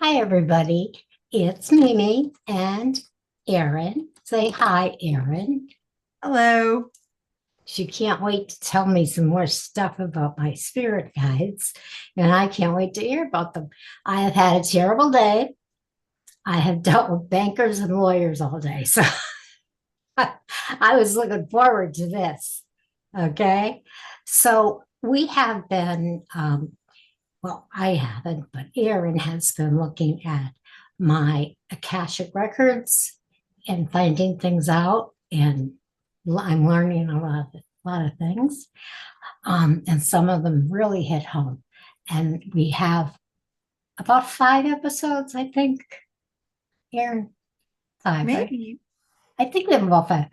Hi, everybody. It's Mimi and Erin. Say hi, Erin. Hello. She can't wait to tell me some more stuff about my spirit guides, and I can't wait to hear about them. I have had a terrible day. I have dealt with bankers and lawyers all day, so I was looking forward to this. Okay. So we have been, well, I haven't, but Erin has been looking at my Akashic records and finding things out. And I'm learning a lot of things. And some of them really hit home. And we have about 5 episodes, I think. Erin, five, right? Maybe. I think we have about five.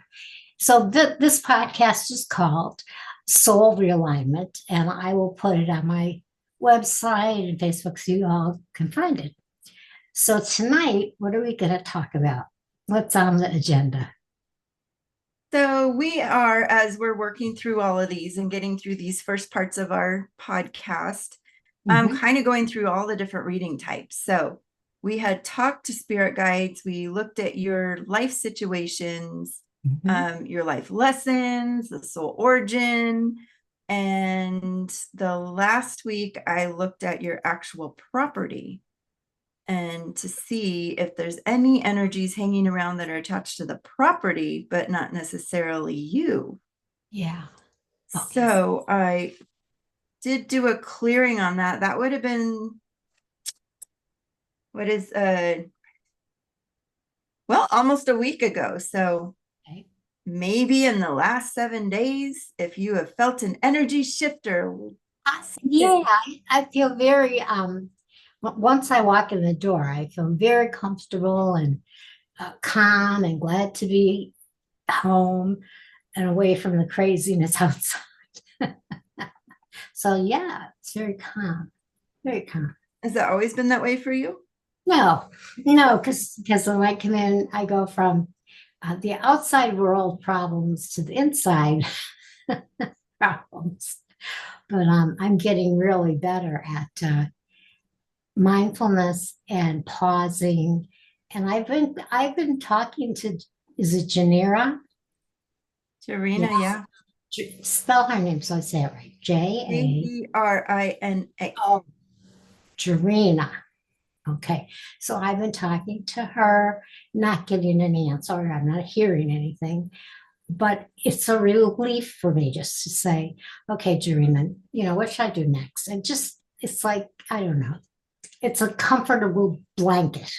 So this podcast is called Soul Realignment, and I will put it on my website and Facebook so you all can find it. So tonight, what are we going to talk about? What's on the agenda? So we are, as we're working through all of these and getting through these first parts of our podcast, I'm Mhm, kind of going through all the different reading types. So we had talked to spirit guides. We looked at your life situations, mhm. your life lessons, the soul origin. And the last week, I looked at your actual property and to see if there's any energies hanging around that are attached to the property, but not necessarily you. Yeah. Okay. So I did do a clearing on that. That would have been what is well, almost a week ago. So Okay. maybe in the last 7 days, if you have felt an energy shift or Yeah, I feel very once I walk in the door, I feel very comfortable and calm and glad to be home and away from the craziness outside. So yeah, it's very calm, very calm. has that always been that way for you? No, no, because when I come in, I go from the outside world problems to the inside problems. But I'm getting really better at mindfulness and pausing. And I've been talking to, is it Janira? Yeah, Serena, yeah. spell her name so I say it right. Jarina. Oh, Jarina. Okay. So I've been talking to her, not getting an answer. I'm not hearing anything, but it's a relief for me just to say, okay, Jarina, what should I do next? And just, it's like, I don't know, it's a comfortable blanket.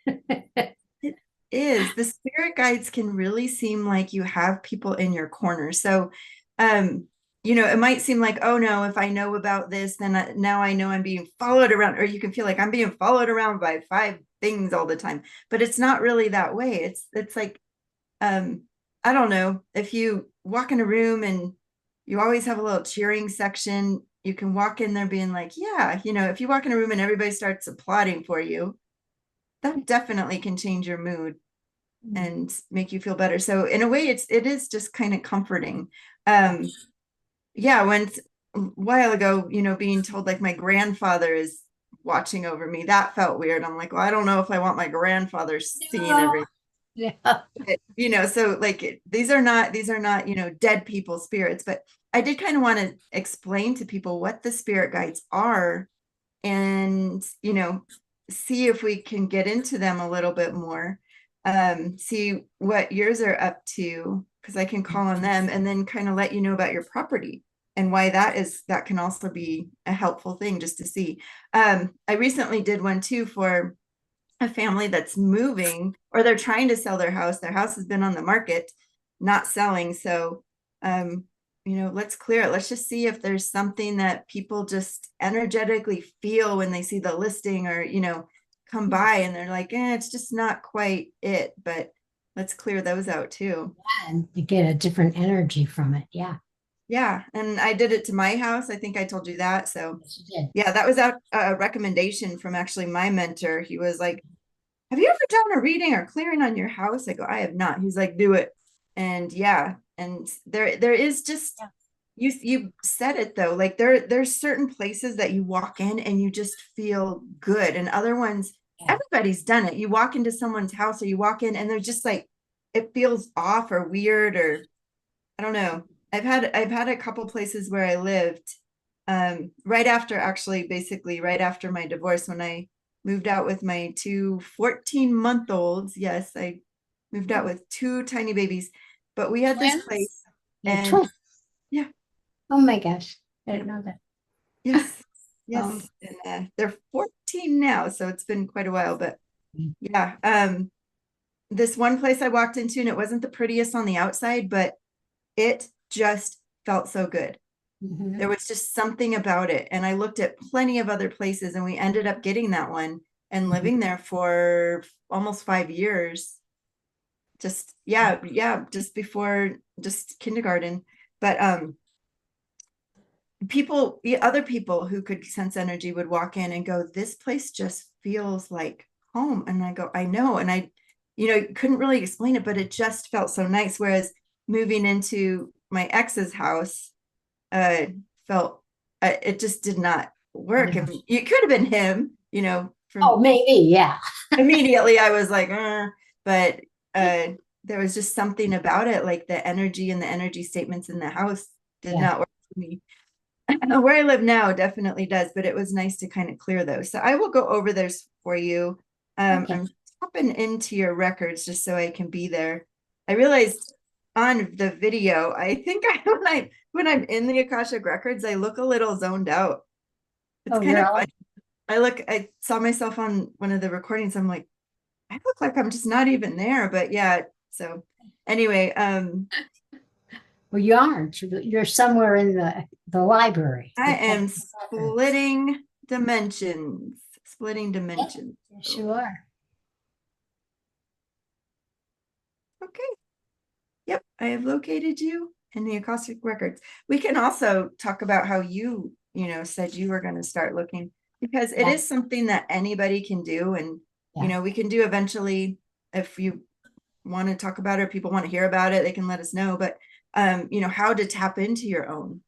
It is. The spirit guides can really seem like you have people in your corner. So, um, it might seem like, oh no, if I know about this, then now I know I'm being followed around, or you can feel like I'm being followed around by five things all the time. But it's not really that way. It's like, um, I don't know, if you walk in a room and you always have a little cheering section, you can walk in there being like, yeah, if you walk in a room and everybody starts applauding for you, that definitely can change your mood and make you feel better. So in a way, it is just kind of comforting. Um, yeah, when a while ago, being told like my grandfather is watching over me, that felt weird. I'm like, well, I don't know if I want my grandfather seeing No. everything. Yeah. So like these are not, dead people spirits, but I did kind of want to explain to people what the spirit guides are and see if we can get into them a little bit more, see what yours are up to, because I can call on them and then kind of let you know about your property and why that can also be a helpful thing just to see. I recently did one too for a family that's moving, or they're trying to sell their house has been on the market not selling. So let's clear it. Let's just see if there's something that people just energetically feel when they see the listing, or come by and they're like, it's just not quite it. But let's clear those out too. And you get a different energy from it. Yeah. Yeah, and I did it to my house. I think I told you that. So Yes, you did. yeah, that was a recommendation from actually my mentor. He was like, have you ever done a reading or clearing on your house? I go, I have not. He's like, do it. And yeah, and there is just, Yeah. you said it though, like there's certain places that you walk in and you just feel good, and other ones Yeah. everybody's done it. You walk into someone's house or you walk in and they're just like, it feels off or weird, or I don't know. I've had a couple places where I lived right after, actually basically right after my divorce, when I moved out with my two 14-month-olds. Yes, I moved out with two tiny babies, but we had this Twins? place. Yeah, And twins. yeah, Oh my gosh. I didn't know that. yes, Um, yes. And they're 14 now, so it's been quite a while. But yeah, this one place I walked into, and it wasn't the prettiest on the outside, but it just felt so good. mhm. There was just something about it. And I looked at plenty of other places, and we ended up getting that one and Mhm. living there for almost 5 years. Just, yeah, yeah, just before just kindergarten. But people, other people who could sense energy would walk in and go, this place just feels like home. And I go, I know. And I, couldn't really explain it, but it just felt so nice. Whereas moving into my ex's house, uh, felt, it just did not work. No. And it could have been him, Oh, from maybe, yeah. immediately I was like, but uh, there was just something about it, like the energy and the energy statements in the house did Yeah. not work for me. Where I live now definitely does, but it was nice to kind of clear those. So I will go over those for you. Okay. I'm tapping into your records just so I can be there. I realized on the video, I think when I'm in the Akashic records, I look a little zoned out. It's Oh, kind of really? funny. I saw myself on one of the recordings. I'm like, I look like I'm just not even there. But yeah, so anyway, Well, you aren't. You're somewhere in the library, I the am Akashic records. splitting Yeah. dimensions. Yes, So, you are. okay. Yep. I have located you in the Akashic records. We can also talk about how said you were going to start looking, because it Yeah. is something that anybody can do. And, Yeah. we can do eventually, if you want to talk about it, or people want to hear about it, they can let us know. But, how to tap into your own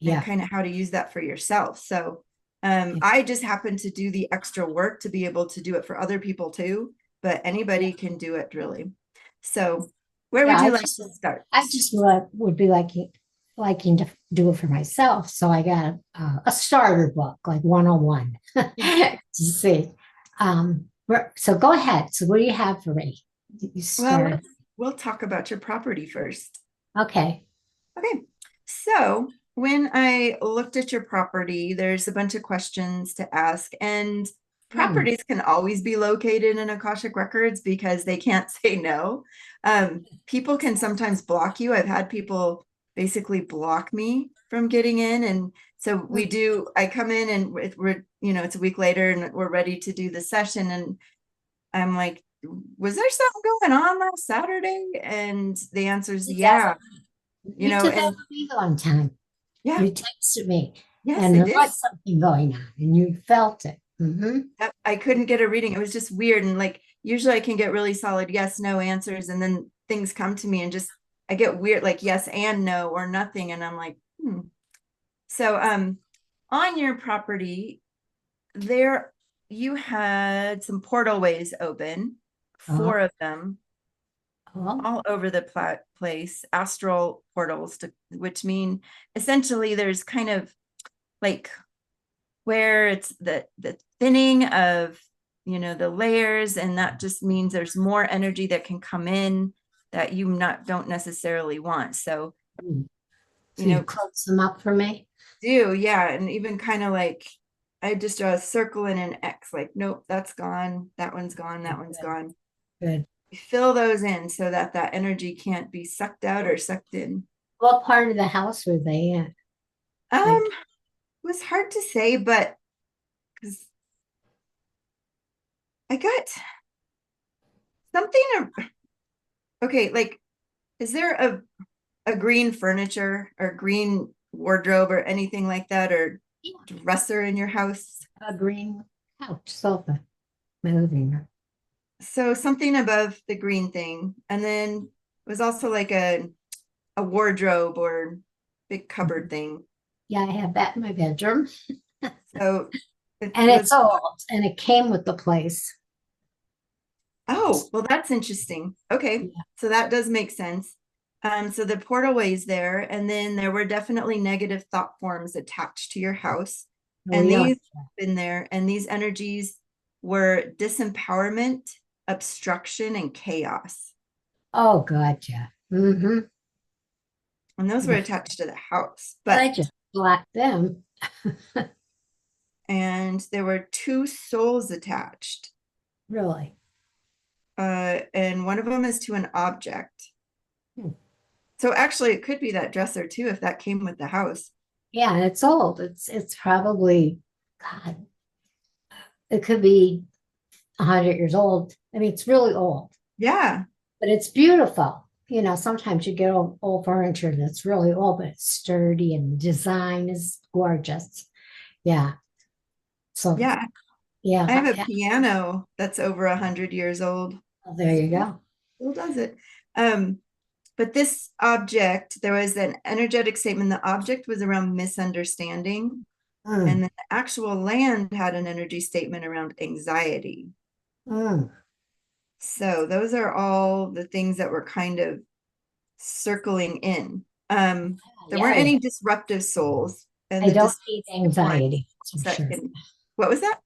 and Yeah. kind of how to use that for yourself. So Yeah. I just happen to do the extra work to be able to do it for other people too, but Yeah. anybody can do it really. So where Yeah, would you like to start? I just would be liking to do it for myself. So I got a starter book, like 101 Yeah. to see. So go ahead. So what do you have for me? You Well, start. we'll talk about your property first. Okay. Okay. So when I looked at your property, there's a bunch of questions to ask, and Hmm. properties can always be located in Akashic records because they can't say no. People can sometimes block you. I've had people basically block me from getting in. And so I come in and it's a week later and we're ready to do the session. And I'm like, was there something going on last Saturday? And the answer is yeah, You did that and with me one time. yeah, You texted me, yes, and I there did. was something going on, and you felt it. Hmm. I couldn't get a reading. It was just weird. And like, usually I can get really solid yes, no answers. And then things come to me and just, I get weird, like yes and no or nothing. And I'm like, hmm. So, on your property there, you had some portal ways open, Oh, 4 of them, oh, all over the place, astral portals, which mean essentially there's kind of like where it's the thinning of the layers, and that just means there's more energy that can come in that you not don't necessarily want. So hmm. you So you know close them up for me? do, yeah. And even kind of like I just draw a circle and an X, like nope, that's gone, that one's gone, that Okay, one's good, gone. good. Fill those in so that that energy can't be sucked out or sucked in. What part of the house were they in? Like, It was hard to say, but because I got something. Okay, like, is there a green furniture or green wardrobe or anything like that, or yeah, dresser in your house? a green couch, sofa, my living room. So something above the green thing. And then it was also like a wardrobe or big cupboard thing. Yeah, I have that in my bedroom. So it And was, it's old, and it came with the place. Oh, well, that's interesting. Okay. Yeah. So that does make sense. So the portal ways there, and then there were definitely negative thought forms attached to your house. Oh, And yeah. these have been there, and these energies were disempowerment, obstruction, and chaos. Oh, gotcha. Mm-hmm. And those were attached to the house. Well, I But just blocked them. and there were two souls attached. Really. And one of them is to an object. Hmm. So actually it could be that dresser too, if that came with the house. Yeah, it's old. It's probably, God, it could be 100 years old. I mean, it's really old, Yeah. but it's beautiful. Sometimes you get old furniture that's really old, but it's sturdy and the design is gorgeous. Yeah. So, Yeah. yeah, I have a piano that's over 100 years old. there you go. Still does it. Um, but this object, there was an energetic statement. The object was around misunderstanding, and Mm, then the actual land had an energy statement around anxiety. mm. So those are all the things that were kind of circling in. There Yeah, weren't yeah. any disruptive souls, and I the don't need disruptive ones anxiety, that's for that sure. can. What was that?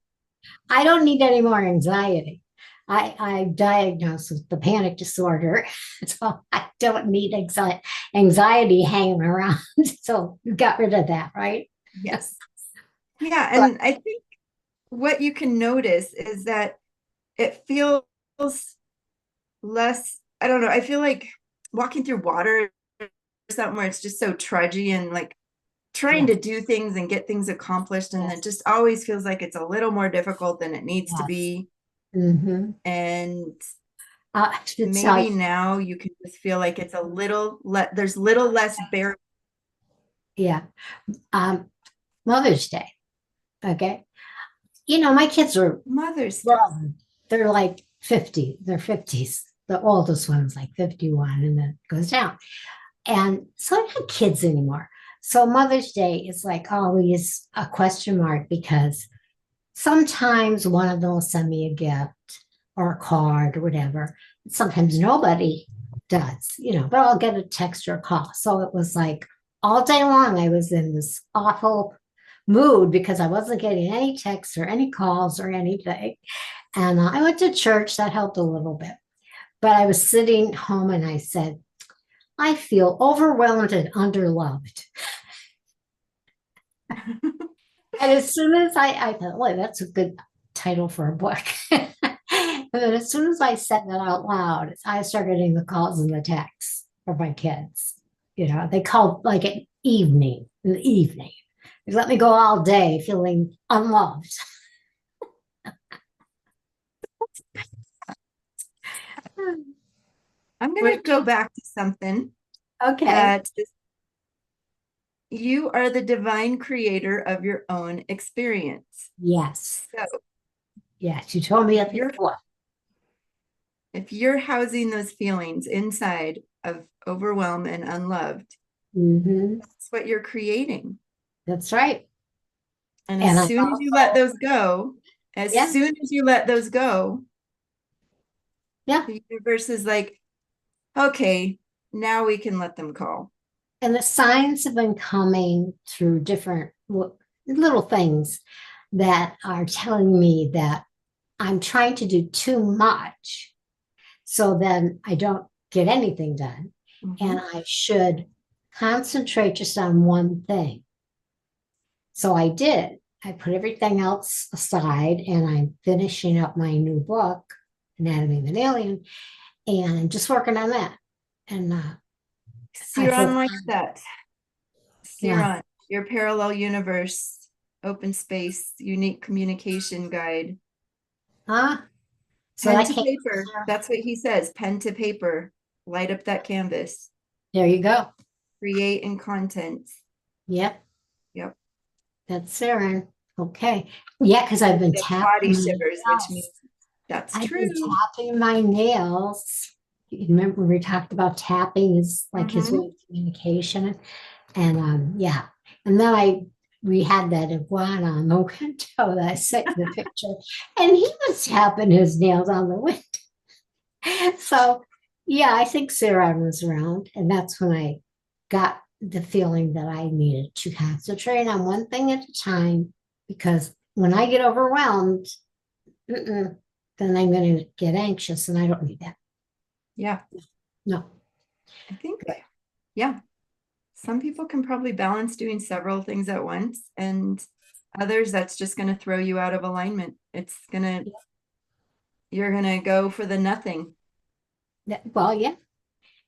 I don't need any more anxiety. I diagnosed with the panic disorder, so I don't need anxiety hanging around. So you got rid of that, right? Yes. Yeah, But and I think what you can notice is that it feels less, I don't know, I feel like walking through water or something where it's just so trudgy and like trying yes, to do things and get things accomplished, and it yes, just always feels like it's a little more difficult than it needs to yes. be. Mm-hmm. And It's maybe now you can just feel like it's a little there's little less barrier. yeah. Um, Mother's Day. Okay. My kids are Mother's Day. grown. They're like 50. They're 50s. The oldest one's like 51 and then it goes down. And so I don't have kids anymore. So Mother's Day is like always a question mark because sometimes one of them will send me a gift or a card or whatever. Sometimes nobody does, but I'll get a text or a call. So it was like all day long, I was in this awful mood because I wasn't getting any texts or any calls or anything. And I went to church, that helped a little bit. But I was sitting home and I said, I feel overwhelmed and underloved. And as soon as I thought, well, that's a good title for a book. And then as soon as I said that out loud, I started getting the calls and the texts from my kids. They called like at evening, in the evening. They let me go all day feeling unloved. I'm going to Which, go back to something okay. that you are the divine creator of your own experience. Yes. So Yes. You told me if that you're before. if you're housing those feelings inside of overwhelm and unloved, Hmm. that's what you're creating. That's right. And And as I soon as you let also, those go, as yeah, soon as you let those go, yeah. the universe is like, okay, now we can let them go. And the signs have been coming through different little things that are telling me that I'm trying to do too much. So then I don't get anything done. And Mhm. I should concentrate just on one thing. So I did. I put everything else aside and I'm finishing up my new book, Anatomy of an Alien, and I'm just working on that. And See, I you're feel on my fine. set. See, you're Yeah. on your parallel universe, open space, unique communication guide. Huh? So Pen that to came paper. That's what he says. Pen to paper. Light up that canvas. there you go. Create and content. Yep. Yep. That's Erin. Okay. Yeah, because I've been The tapping body my shivers, which means nails. that's I've been true. tapping my nails. You remember we talked about tapping is like his way Mm-hmm. of communication. And yeah. And then we had that iguana on the window that I sent you the picture. And he was tapping his nails on the window. So, yeah, I think Sarah was around, and that's when I got the feeling that I needed to concentrate on one thing at a time because when I get overwhelmed, then I'm going to get anxious, and I don't need that. Yeah, No. I think, yeah, some people can probably balance doing several things at once, and others that's just going to throw you out of alignment. You're going to go for the nothing. Well, yeah.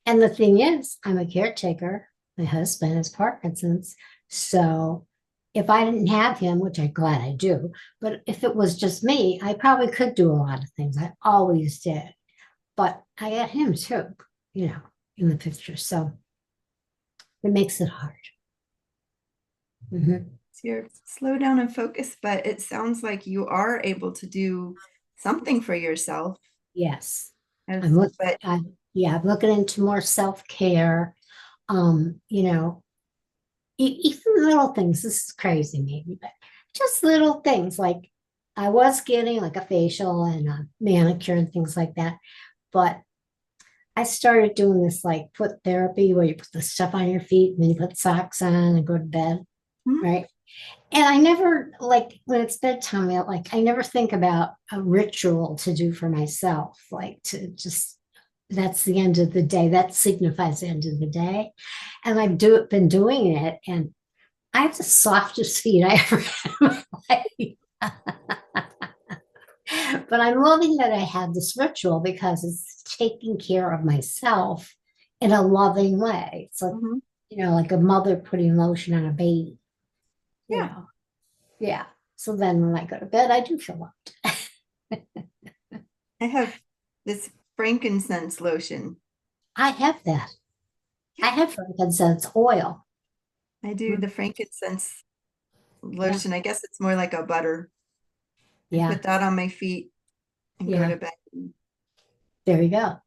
And the thing is, I'm a caretaker. My husband has Parkinson's. So if I didn't have him, which I'm glad I do, but if it was just me, I probably could do a lot of things. I always did. But I got him too, you know, in the picture. So it makes it hard. Mhm. So you're slow down and focus, but it sounds like you are able to do something for yourself. Yes. As, I'm look, but yeah, I'm looking into more self-care. You know, even little things. This is crazy, maybe, but just little things like I was getting like a facial and a manicure and things like that. But I started doing this like foot therapy where you put the stuff on your feet and then you put socks on and go to bed, mhm, right? And I never like when it's bedtime, I never think about a ritual to do for myself, like to just that's the end of the day. That signifies the end of the day. And been doing it, and I have the softest feet I ever had in my life. But I'm loving that I have this ritual because it's taking care of myself in a loving way. It's like, mhm. like a mother putting lotion on a baby, you Yeah, know. Yeah. So then when I go to bed, I do feel loved. I have this frankincense lotion. I have that. I Yeah, have frankincense oil. I do the frankincense Yeah. lotion. I guess it's more like a butter. I Yeah. put that on my feet and go Yeah. to bed. There you go.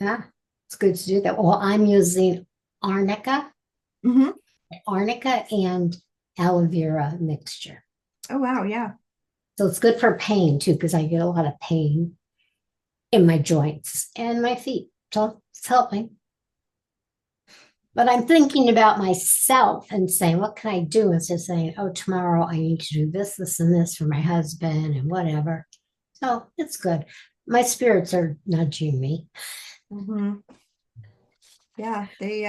Yeah. It's good to do that. Well, I'm using arnica, Mhm. arnica and aloe vera mixture. Oh, wow. Yeah. So it's good for pain too, because I get a lot of pain in my joints and my feet. So it's helping. But I'm thinking about myself and saying, what can I do? Instead of saying, oh, tomorrow I need to do this, this, and this for my husband and whatever. So it's good. My spirits are nudging me. Mhm. Yeah, they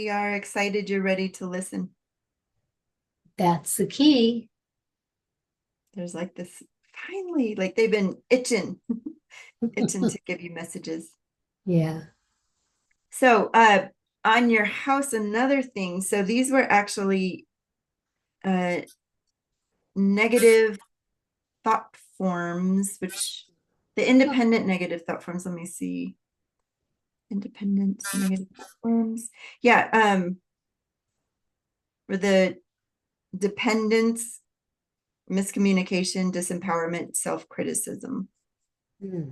are excited you're ready to listen. That's the key. There's like this finally, like they've been itching to give you messages. Yeah. So, on your house, another thing. So these were actually uh negative thought forms, which the independent negative thought forms, let me see. Independent negative thought forms. Yeah, for the dependence, miscommunication, disempowerment, self-criticism. Hmm.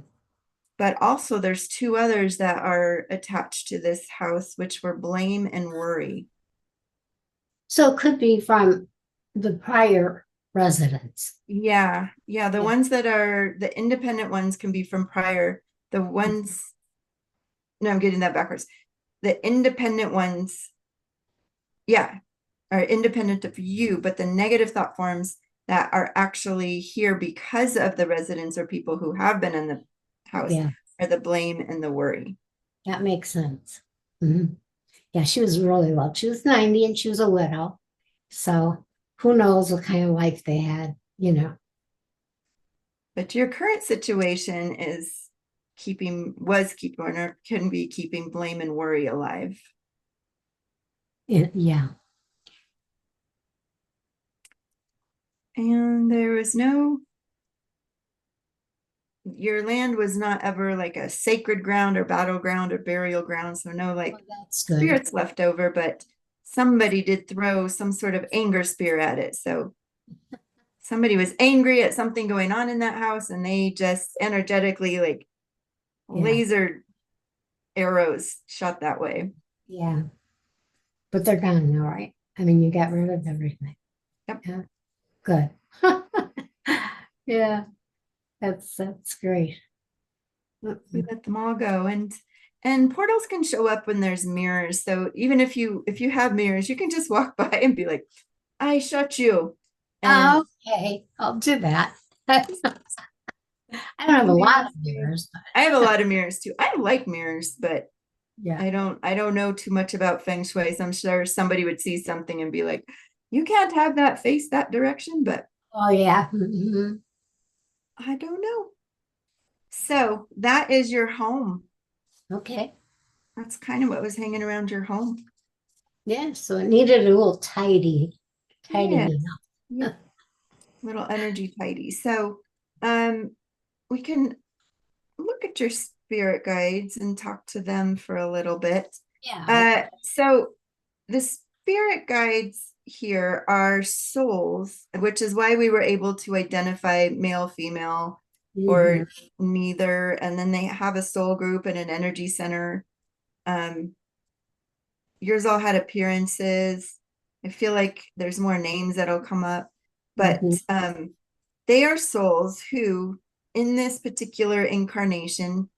But also there's two others that are attached to this house, which were blame and worry. So it could be from the prior residents. Yeah, yeah. The Yeah. ones that are the independent ones can be from prior. The ones, no, I'm getting that backwards. The independent ones, yeah, are independent of you, but the negative thought forms that are actually here because of the residents or people who have been in the house Yeah. are the blame and the worry. That makes sense. Mhm. Yeah, she was really loved. She was 90 and she was a widow. So who knows what kind of life they had. But your current situation is was keeping, or can be keeping blame and worry alive. Yeah. And there was your land was not ever like a sacred ground or battleground or burial ground. So no Well, like that's good. spirits left over, but somebody did throw some sort of anger spear at it. So somebody was angry at something going on in that house and they just energetically like Yeah. laser arrows shot that way. Yeah. But they're gone now, right? I mean, you got rid of everything. Yep. Yeah. Good. Yeah. That's great. We let them all go. And portals can show up when there's mirrors. So even if you have mirrors, you can just walk by and be like, I shut you. And Okay, I'll do that. I don't have a lot of mirrors, but I have a lot of mirrors too. I like mirrors, but yeah. I don't know too much about feng shui. So I'm sure somebody would see something and be like, you can't have that face that direction, but Oh yeah. Mhm. I don't know. So that is your home. Okay. That's kind of what was hanging around your home. Yeah. So it needed a little Yeah. tidying Yeah. up. Little energy tidy. So um we can look at your spirit guides and talk to them for a little bit. Yeah. Okay. So the spirit guides here are souls, which is why we were able to identify male, female, Mhm. or neither. And then they have a soul group and an energy center. Um, yours all had appearances. I feel like there's more names that'll come up, but Mhm. they are souls who, in this particular incarnation,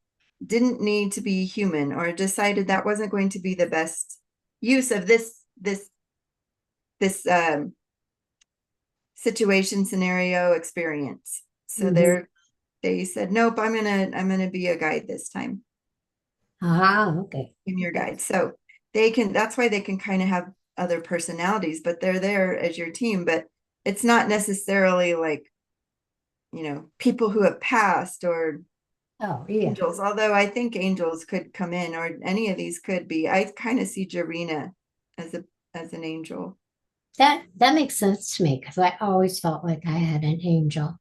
didn't need to be human or decided that wasn't going to be the best use of this situation, scenario, experience. So Mhm. they said, nope, I'm gonna be a guide this time, Ah, okay. in your guide. So that's why they can kind of have other personalities, but they're there as your team. But it's not necessarily like, people who have passed or Oh, yeah. angels, although I think angels could come in, or any of these could be. I kind of see Jarena as a as an angel. That makes sense to me because I always felt like I had an angel,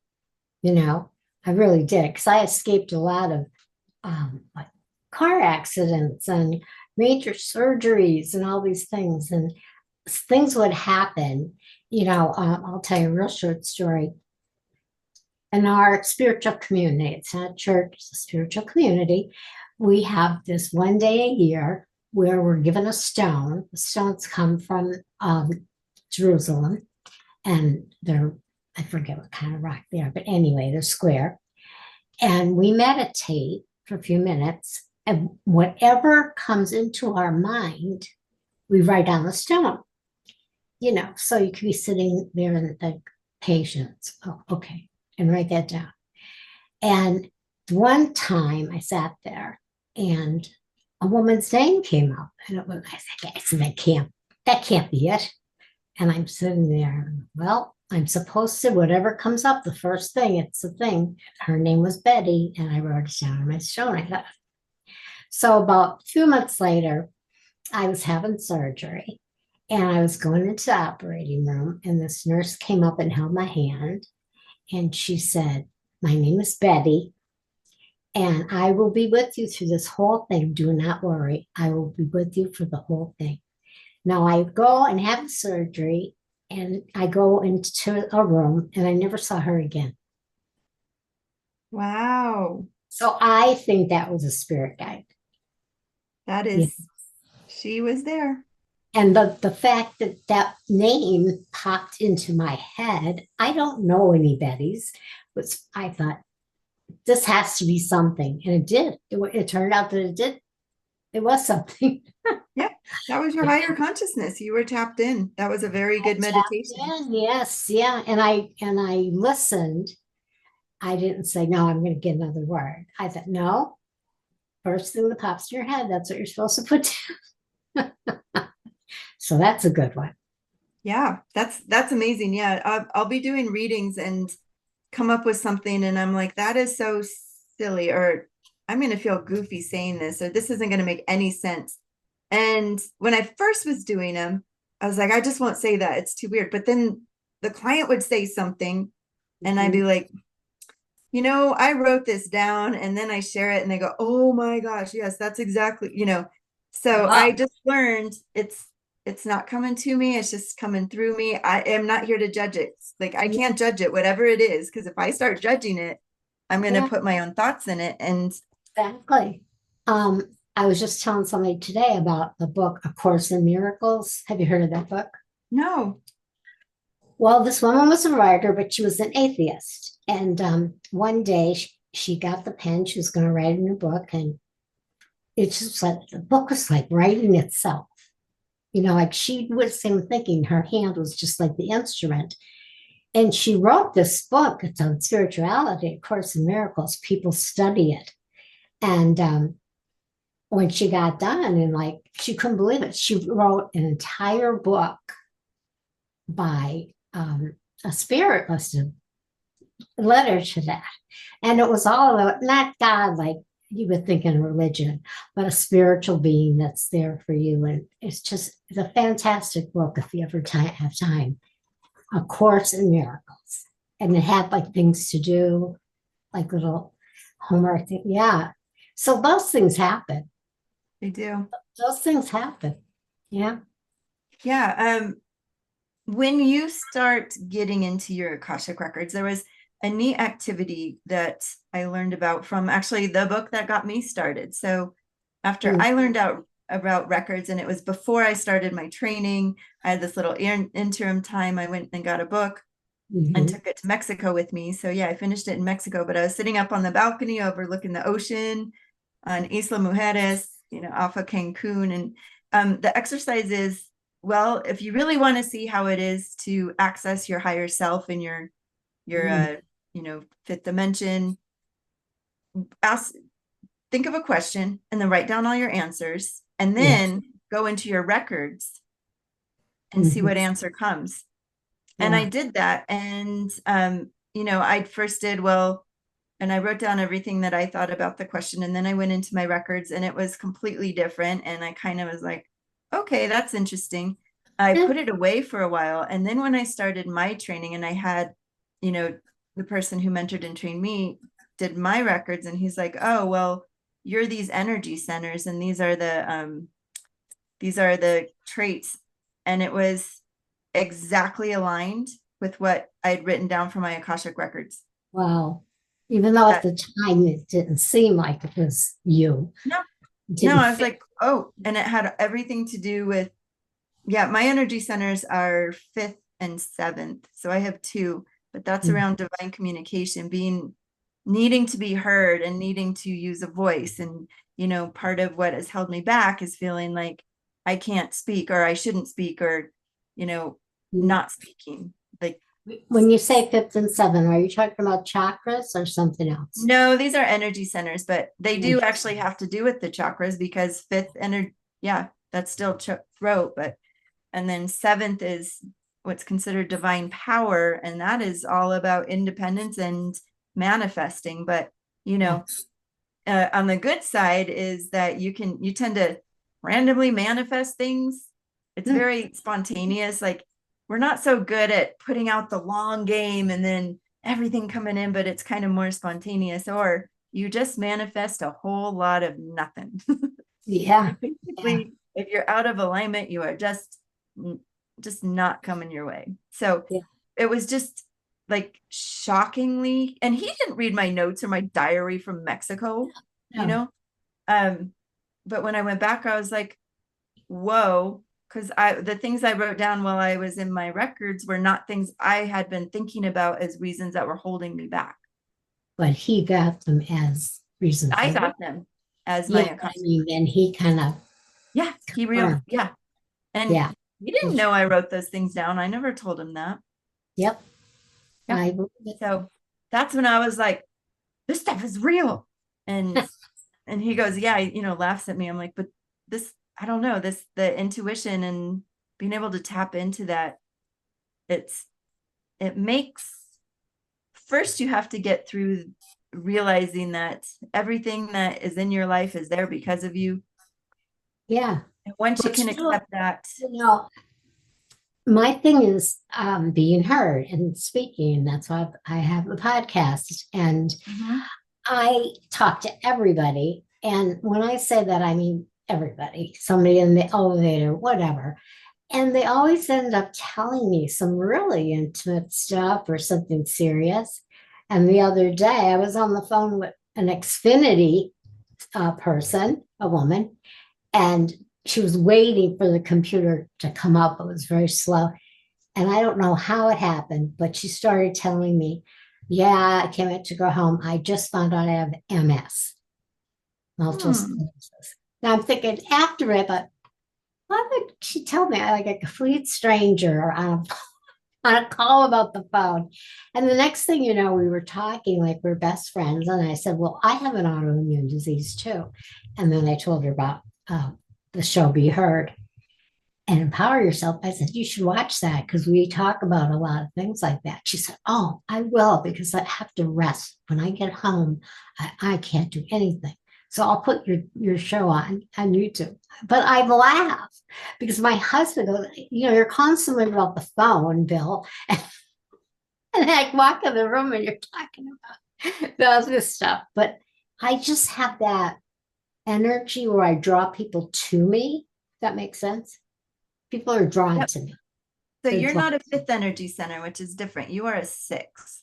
you know. I really did because I escaped a lot of like car accidents and major surgeries and all these things. And things would happen. I'll tell you a real short story. In our spiritual community, it's not a church, it's a spiritual community. We have this one day a year where we're given a stone. The stones come from Jerusalem, and I forget what kind of rock they are, but anyway, they're square. And we meditate for a few minutes, and whatever comes into our mind, we write on the stone. So you could be sitting there and think, patience. Oh, okay. And write that down. And one time I sat there and a woman's name came up. And I said, that can't be it. And I'm sitting there, well, I'm supposed to, whatever comes up, the first thing, it's the thing. Her name was Betty, and I wrote it down on my stone. I thought, so about 2 months later, I was having surgery and I was going into the operating room, and this nurse came up and held my hand, and she said, my name is Betty, and I will be with you through this whole thing. Do not worry. I will be with you for the whole thing. Now I go and have the surgery, and I go into a room and I never saw her again. Wow. So I think that was a spirit guide. That Yeah. is, she was there. And the fact that that name popped into my head, I don't know any Bettys, but I thought this has to be something. And it did. It turned out that it did. It was something. Yeah, that was your Yeah. higher consciousness. You were tapped in. That was a very I good tapped meditation. in, yes, yeah. And I listened. I didn't say, no, I'm going to get another word. I thought, no, first thing that pops in your head, that's what you're supposed to put down. So that's a good one. Yeah, that's amazing. Yeah, I'll be doing readings and come up with something, and I'm like, that is so silly, or I'm going to feel goofy saying this, or this isn't going to make any sense. And when I first was doing them, I was like, I just won't say that. It's too weird. But then the client would say something, and I'd be Mhm. like, I wrote this down, and then I share it and they go, oh my gosh, yes, that's exactly. So I Oh, just learned it's not coming to me, it's just coming through me. I am not here to judge it. Like I yeah, can't judge it, whatever it is, because if I start judging it, I'm going to yeah, put my own thoughts in it. And exactly. I was just telling somebody today about the book, A Course in Miracles. Have you heard of that book? no. Well, this woman was a writer, but she was an atheist. And one day she got the pen. She was going to write in a book, and it's just like the book was like writing itself. Like she wasn't thinking, her hand was just like the instrument. And she wrote this book. It's on spirituality, A Course in Miracles. People study it. And when she got done, and like she couldn't believe it, she wrote an entire book by a spirit must have led her to that. And it was all about not God, like you would think in religion, but a spiritual being that's there for you. And it's a fantastic book if you ever have time. A Course in Miracles. And it had like things to do, like little homework. Yeah. So those things happen. They do. Those things happen. Yeah. Yeah. When you start getting into your Akashic records, there was a neat activity that I learned about from actually the book that got me started. So after I learned out about records, and it was before I started my training, I had this little interim time. I went and got a book and took it to Mexico with me. So yeah, I finished it in Mexico, but I was sitting up on the balcony overlooking the ocean on Isla Mujeres, off of Cancun. And the exercise is, well, if you really want to see how it is to access your higher self in your fifth dimension, think of a question and then write down all your answers, and then go into your records and see what answer comes. And I did that. And, I first did, and I wrote down everything that I thought about the question. And then I went into my records and it was completely different. And I kind of was like, okay, that's interesting. I put it away for a while. And then when I started my training, and I had, the person who mentored and trained me did my records, and he's like, oh, well, you're these energy centers, and these are the traits. And it was exactly aligned with what I had written down for my Akashic records. Wow. Even though at the time it didn't seem like it was you. No, I was like, oh, and it had everything to do with, my energy centers are fifth and seventh. So I have two, but that's around divine communication, needing to be heard and needing to use a voice. And, part of what has held me back is feeling like I can't speak, or I shouldn't speak, or, not speaking. Like, when you say fifth and seventh, are you talking about chakras or something else? No, these are energy centers, but they do actually have to do with the chakras, because fifth energy, that's still throat, and then seventh is what's considered divine power, and that is all about independence and manifesting. But on the good side is that you tend to randomly manifest things. It's very spontaneous. Like, we're not so good at putting out the long game and then everything coming in, but it's kind of more spontaneous, or you just manifest a whole lot of nothing. Basically, if you're out of alignment, you are just not coming your way. So it was just like shockingly, and he didn't read my notes or my diary from Mexico, but when I went back, I was like, whoa, because the things I wrote down while I was in my records were not things I had been thinking about as reasons that were holding me back. But he got them as reasons. I got them as my accomplishment. And he kind of and he didn't know I wrote those things down. I never told him that. So that's when I was like, this stuff is real. And and he goes, laughs at me. I'm like, but this, I don't know, the intuition and being able to tap into that, it makes, first you have to get through realizing that everything that is in your life is there because of you. And once you can accept that. My thing is being heard and speaking. That's why I have a podcast, and I talk to everybody. And when I say that, I mean everybody, somebody in the elevator, whatever. And they always end up telling me some really intimate stuff or something serious. And the other day, I was on the phone with an Xfinity person, a woman, and she was waiting for the computer to come up. It was very slow. And I don't know how it happened, but she started telling me Yeah, I can't wait to go home. I just found out I have MS, multiple Hmm. sclerosis. Now I'm thinking after it, but why would she tell me I like a complete stranger on a call about the phone? And the next thing you know, we were talking like we're best friends. And I said, well, I have an autoimmune disease too. And then I told her about the show Be Heard and Empower Yourself. I said, you should watch that because we talk about a lot of things like that. She said, oh, I will because I have to rest. When I get home, I can't do anything. So I'll put your show on YouTube. But I laugh because my husband goes, you're constantly about the phone, Bill. And I walk in the room and you're talking about all this stuff. But I just have that energy where I draw people to me. That makes sense. People are drawn Yep. to me. So They're you're drawn not a to fifth energy center, which is different. You are a six.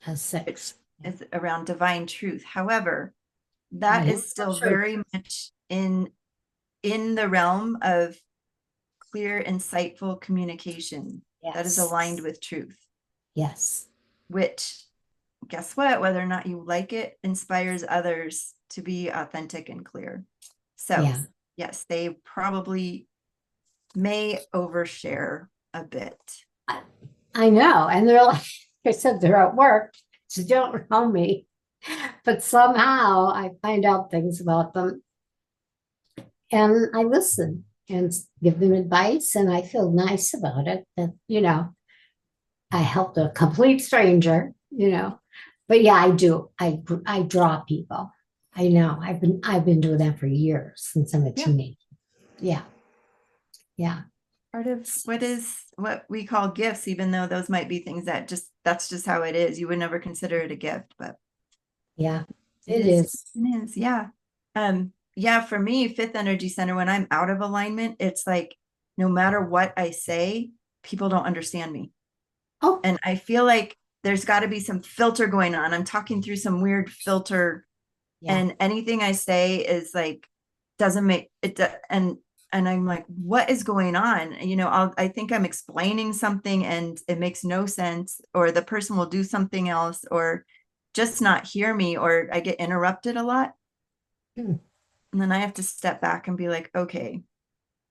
a It six. is around divine truth. However, I that am is still true. very much in the realm of clear, insightful communication that is Yes. aligned with truth, Yes. which, guess what? Whether or not you like it, inspires others to be authentic and clear. So, Yeah. yes, they probably may overshare a bit. I, I know. And they're like I said, they're at work, so don't know me. But somehow I find out things about them and I listen and give them advice. And I feel nice about it that, I helped a complete stranger. But yeah, I do. I draw people. I know. I've been doing that for years since I'm a Yep. teenager. Yeah. Yeah. Part of what we call gifts, even though those might be things that that's just how it is. You would never consider it a gift, but Yeah. it It is. is. It is. Yeah. Yeah, for me, fifth energy center, when I'm out of alignment, it's like no matter what I say, people don't understand me. Oh, And I feel like there's got to be some filter going on. I'm talking through some weird filter, yeah. and anything I say is like doesn't make it. And I'm like, what is going on? I think I'm explaining something and it makes no sense, or the person will do something else, or just not hear me, or I get interrupted a lot. Hmm. And then I have to step back and be like, okay.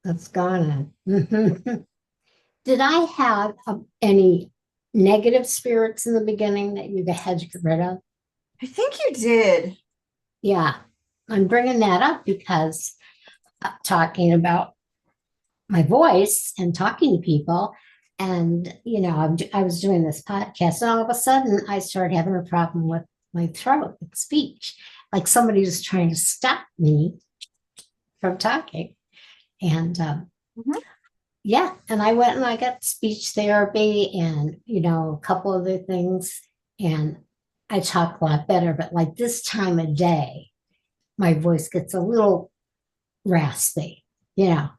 That's gone. Did I have any negative spirits in the beginning that you had to get rid of? I think you did. Yeah. I'm bringing that up because talking about my voice and talking to people. And, I was doing this podcast, and all of a sudden I started having a problem with my throat, with speech. Like somebody was trying to stop me from talking. And Mhm. yeah, and I went and I got speech therapy and, a couple other things. And I talk a lot better. But like this time of day, my voice gets a little raspy, you know.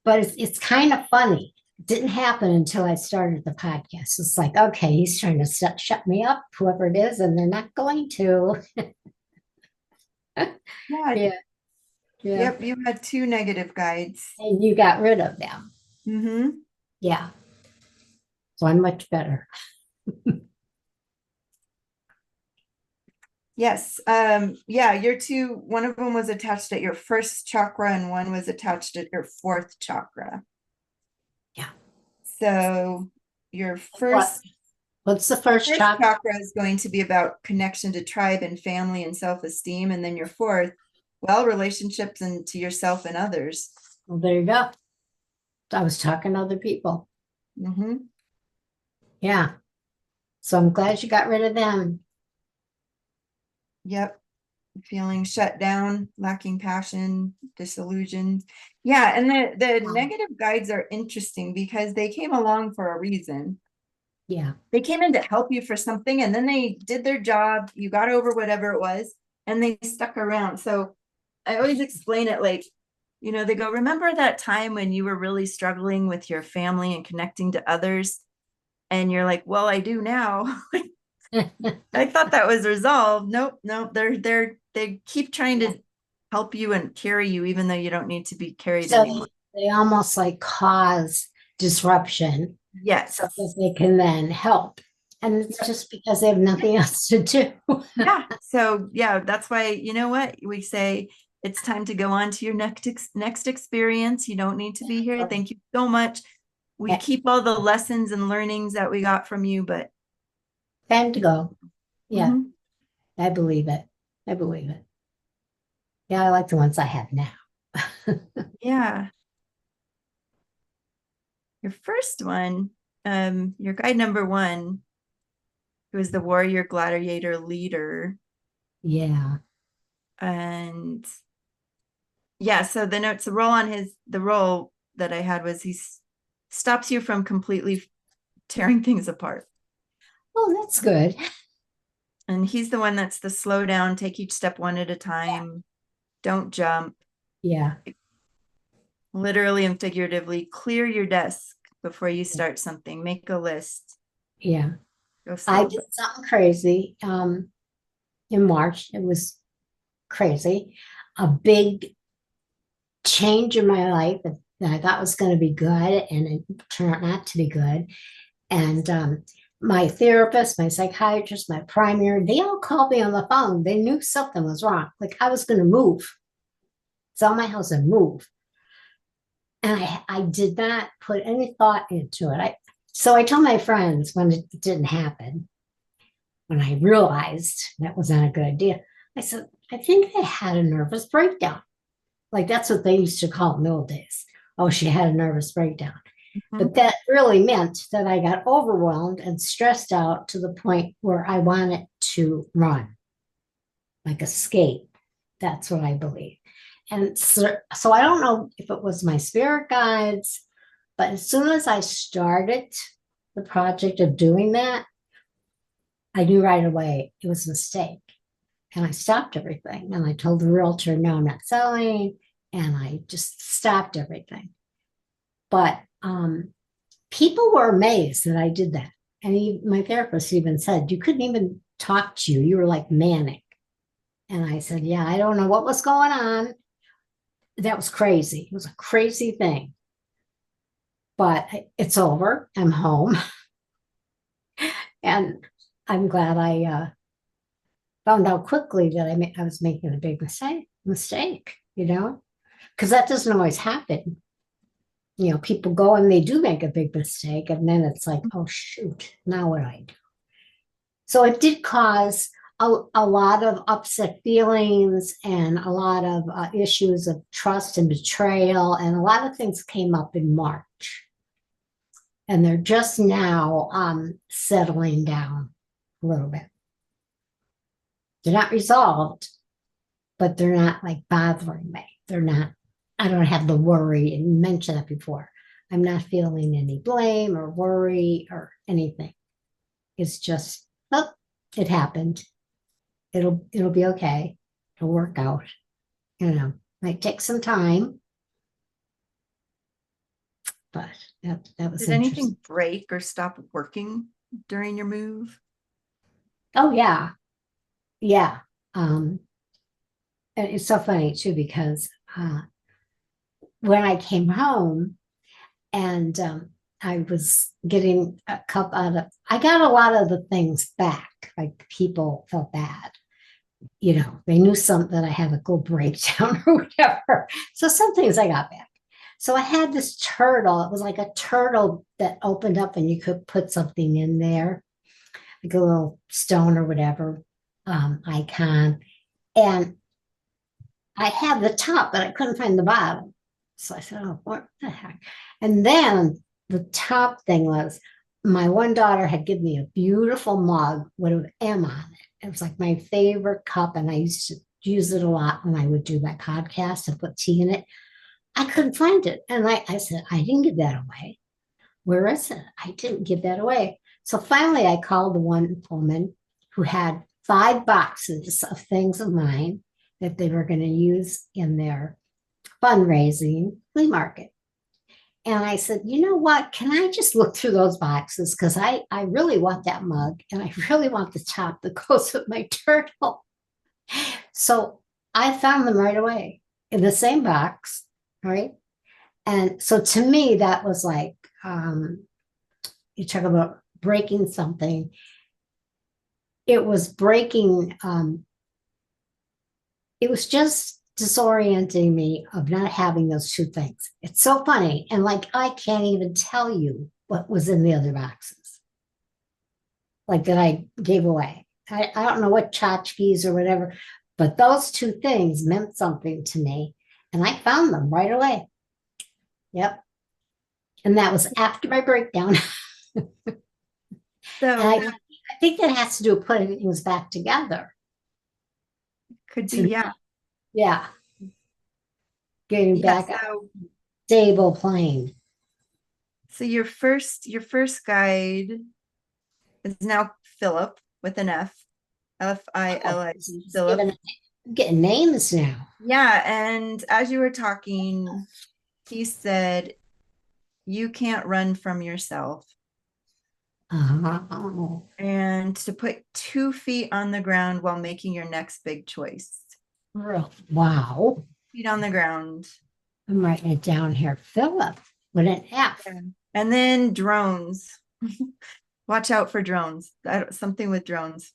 But it's kind of funny. It didn't happen until I started the podcast. It's like, okay, he's trying to shut me up, whoever it is, and they're not going to. Yeah. Yeah, yeah. Yep. You had two negative guides. And you got rid of them. Mm-hmm. Yeah. So I'm much better. Yes. Yeah, your two, one of them was attached at your first chakra and one was attached at your fourth chakra. Yeah. So your What? first What's the first first chapter? chakra is going to be about connection to tribe and family and self-esteem. And then your fourth, well, relationships and to yourself and others. Well, there you go. I was talking to other people. Mm-hmm. Yeah. So I'm glad you got rid of them. Yep. Feeling shut down, lacking passion, disillusioned. Yeah, and the negative guides are interesting because they came along for a reason. Yeah. They came in to help you for something and then they did their job. You got over whatever it was and they stuck around. So I always explain it like, they go, remember that time when you were really struggling with your family and connecting to others? And you're like, well, I do now. I thought that was resolved. Nope, nope. They keep trying to help you and carry you, even though you don't need to be carried So anymore. they almost like cause disruption so Yes. that they can then help. And it's just because they have nothing else to do. Yeah. So yeah, that's why, you know what? We say it's time to go on to your next experience. You don't need to be here. Thank you so much. We keep all the lessons and learnings that we got from you, but Time to go. Yeah, mhm. I believe it. I believe it. Yeah, I like the ones I have now. Yeah. Your first one, your guide number one, who was the warrior gladiator leader. Yeah. And yeah, so the notes, the role that I had was he stops you from completely tearing things apart. Oh, that's good. And he's the one that's the slow down, take each step one at a time, don't jump, Yeah. literally and figuratively, clear your desk before you start something, make a list, Yeah. go I slow. did something crazy in March. It was crazy. A big change in my life that I thought was going to be good, and it turned out not to be good. And my therapist, my psychiatrist, my primary, they all called me on the phone. They knew something was wrong. Like I was going to move, sell my house and move. And I did not put any thought into it. So I told my friends when it didn't happen, when I realized that was not a good idea, I said, I think I had a nervous breakdown. Like that's what they used to call it in the old days. Oh, she had a nervous breakdown. Mhm. But that really meant that I got overwhelmed and stressed out to the point where I wanted to run, like escape. That's what I believe. And so I don't know if it was my spirit guides, but as soon as I started the project of doing that, I knew right away it was a mistake. And I stopped everything. And I told the realtor, no, I'm not selling. And I just stopped everything. But people were amazed that I did that. And my therapist even said, you couldn't even talk to you. You were like manic. And I said, yeah, I don't know what was going on. That was crazy. It was a crazy thing. But it's over. I'm home. And I'm glad I found out quickly that I was making a big mistake, because that doesn't always happen. People go and they do make a big mistake, and then it's like, oh, shoot, now what do I do? So it did cause a lot of upset feelings and a lot of issues of trust and betrayal. And a lot of things came up in March. And they're just now settling down a little bit. They're not resolved, but they're not like bothering me. They're not, I don't have the worry, and you mentioned that before. I'm not feeling any blame or worry or anything. It's just, oh, it happened. It'll be okay. It'll work out. Might take some time, but that was Did interesting. anything break or stop working during your move? Oh yeah, yeah. Um, and it's so funny too because when I came home and I was getting a cup out of, I got a lot of the things back. Like people felt bad. They knew something that I had a little breakdown or whatever. So some things I got back. So I had this turtle. It was like a turtle that opened up and you could put something in there, like a little stone or whatever icon. And I had the top, but I couldn't find the bottom. So I said, oh, what the heck? And then the top thing was my one daughter had given me a beautiful mug with an M on it. It was like my favorite cup, and I used to use it a lot when I would do my podcast and put tea in it. I couldn't find it. And I said, I didn't give that away. Where is it? I didn't give that away. So finally, I called the one woman who had 5 boxes of things of mine that they were going to use in their fundraising flea market. And I said, you know what? Can I just look through those boxes? Because I really want that mug and I really want the top that goes with my turtle. So I found them right away in the same box, right? And so to me, that was like, you talk about breaking something. it was breaking. It was just disorienting me of not having those two things. It's so funny. And like, I can't even tell you what was in the other boxes, like that I gave away. I don't know what tchotchkes or whatever, but those two things meant something to me. And I found them right away. Yep. And that was after my breakdown. And So I think that has to do with putting things back together. could be, To me. yeah. Yeah. Getting Yeah. back on So a stable plane. so your first guide is now Philip with an F. Oh, Philip. he's Philip. getting names now. Yeah, and as you were talking, he said, you can't run from yourself. Oh, And to put 2 feet on the ground while making your next big choice. wow. Feet on the ground. I'm writing it down here. Philip with an F. Yeah. And then drones. Watch out for drones. Something with drones.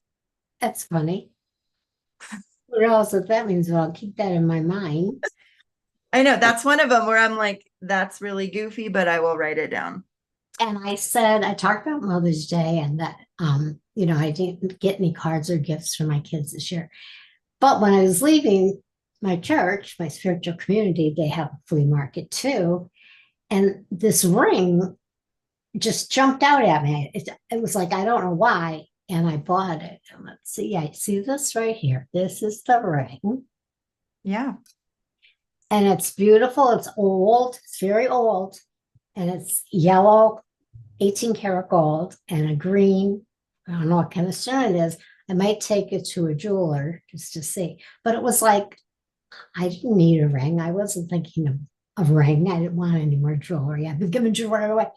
That's funny. Who knows what that means? Well, I'll keep that in my mind. I know that's one of them where I'm like, that's really goofy, but I will write it down. And I said, I talked about Mother's Day and that, I didn't get any cards or gifts for my kids this year. But when I was leaving my church, my spiritual community, they have a flea market too. And this ring just jumped out at me. It was like, I don't know why. And I bought it. And let's see, I see this right here. This is the ring. Yeah. And it's beautiful. It's old. It's very old. And it's yellow, 18 karat gold, and a green. I don't know what kind of stone it is. I might take it to a jeweler just to see. But it was like, I didn't need a ring. I wasn't thinking of a ring. I didn't want any more jewelry. I've been giving jewelry away.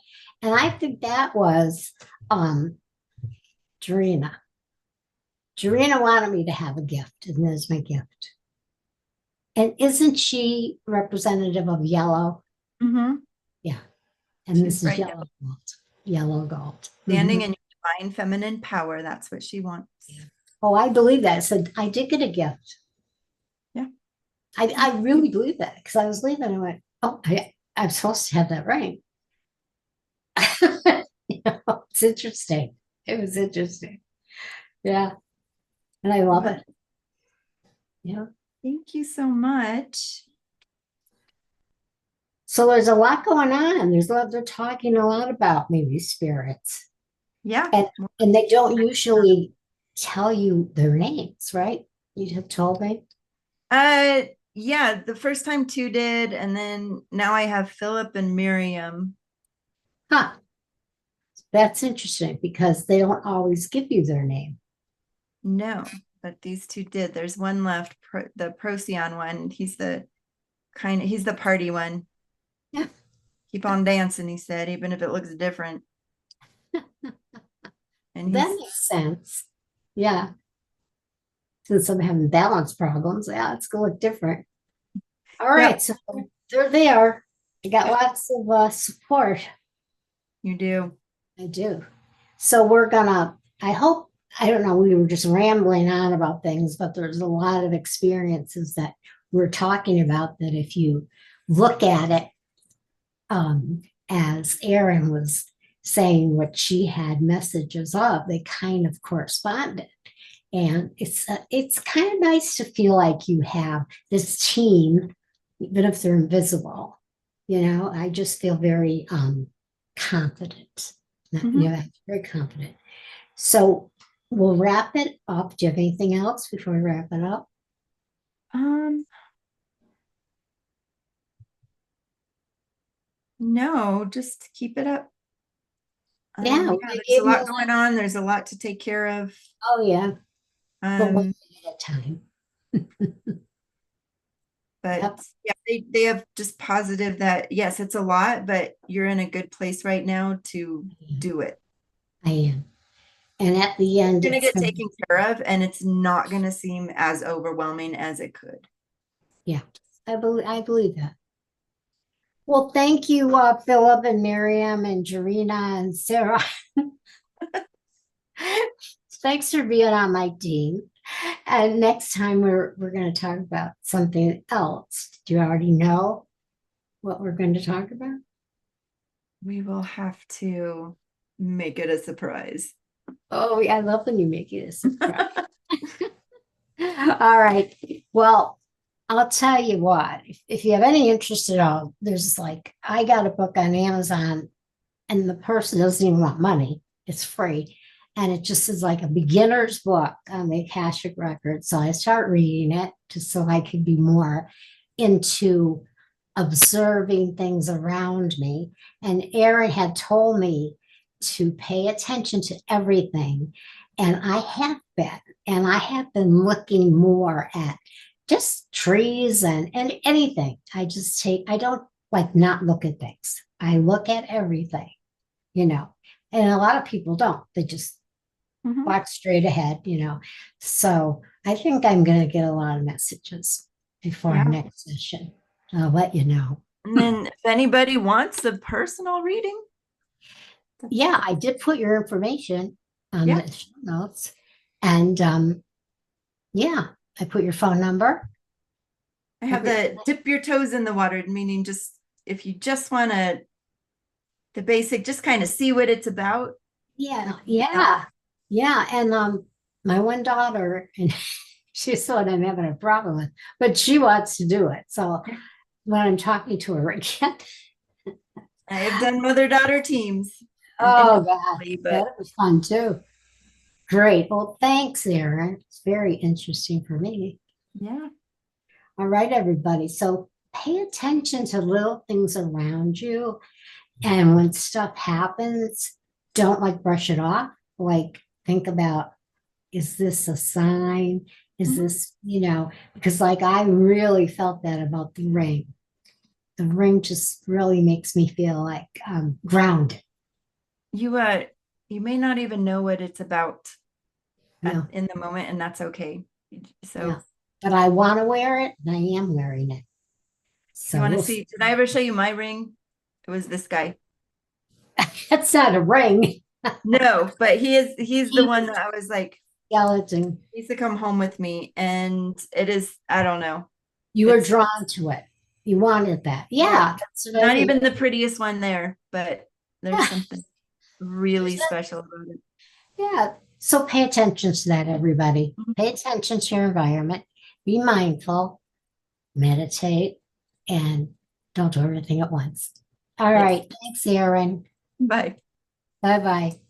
And I think that was Jarena. Jarena wanted me to have a gift, and there's my gift. And isn't she representative of yellow? Mm-hmm. Yeah. And She's this is bright yellow yellow. gold. Yellow gold. Standing Mhm. in your divine feminine power. That's what she wants. Yeah. Oh, I believe that. So I did get a gift. Yeah. I really believe that because I was leaving and I went, oh, I'm supposed to have that ring. It's interesting. It was interesting. Yeah. And I love Well, it. Yeah. thank you so much. So there's a lot going on. They're talking a lot about maybe spirits. Yeah. And and they don't usually tell you their names, right? You'd have told me. Uh, yeah, the first time two did, and then now I have Philip and Miriam. Huh. That's interesting because they don't always give you their name. No, but these two did. There's one left, the Procyon one. He's the party one. Yeah. Keep on dancing, he said, even if it looks different. And That he's, makes sense. Yeah. Since I'm having balance problems, yeah, it's gonna look different. All yep, right, so they're there. I got yep, lots of support. you do. I do. So we're gonna, I hope, I don't know, we were just rambling on about things, but there's a lot of experiences that we're talking about that if you look at it, as Erin was saying what she had messages of, they kind of corresponded. And it's kind of nice to feel like you have this team, even if they're invisible. I just feel very confident. Mhm. Very confident. So we'll wrap it up. Do you have anything else before we wrap it up? Um, no, just keep it up. Yeah, Yeah, we there's gave a you. lot going on. There's a lot to take care of. Oh yeah, but one Um, thing at a time. but Yep, yeah, they have just positive that yes, it's a lot, but you're in a good place right now to do it. I am. And at the end, Going to it's get gonna. taken care of, and it's not going to seem as overwhelming as it could. Yeah, I believe that. Well, thank you, Philip and Miriam and Jarena and Sarah. Thanks for being on my team. And next time we're going to talk about something else. Do you already know what we're going to talk about? We will have to make it a surprise. Oh, I love when you make it a surprise. All right. Well, I'll tell you what, if you have any interest at all, there's like, I got a book on Amazon and the person doesn't even want money. It's free. And it just is like a beginner's book on the Akashic record. So I start reading it just so I could be more into observing things around me. And Erin had told me to pay attention to everything. And I have been, and I have been looking more at just trees and anything. I don't like not look at things. I look at everything, you know, and a lot of people don't. They just Mhm. walk straight ahead, you know. So I think I'm going to get a lot of messages before our Yeah. next session. I'll let you know. And then if anybody wants a personal reading, Yeah, I did put your information on yeah, the show notes. And yeah, I put your phone number, I have everything. the dip your toes in the water, meaning just if you just want to, the basic, just kind of see what it's about. We Yeah, can do that. yeah, yeah. And my one daughter, and she's the one I'm having a problem with, but she wants to do it. So when I'm talking to her again, I have done mother-daughter teams oh God, individually, that but was fun too. Great. Well, thanks, Erin. It's very interesting for me. yeah. All right, everybody. So pay attention to little things around you. And when stuff happens, don't like brush it off. Like think about, is this a sign? Is Mhm. this, because like I really felt that about the ring. The ring just really makes me feel like grounded. You may not even know what it's about No, in the moment, and that's okay. yeah. So But I want to wear it and I am wearing it. you So want to we'll see, see. did I ever show you my ring? It was this guy. That's not a ring. No, but he's the He's one a that I was like, skeleton. he used to come home with me, and it is, I don't know. You were It's drawn to it. You wanted that. yeah, Yeah, that's what I not think. even the prettiest one there, but there's something really There's that. special about it. Yeah. So pay attention to that, everybody. Mhm. Pay attention to your environment. Be mindful, meditate, and don't do everything at once. All Yes. right. Thanks, Erin. Bye. Bye bye.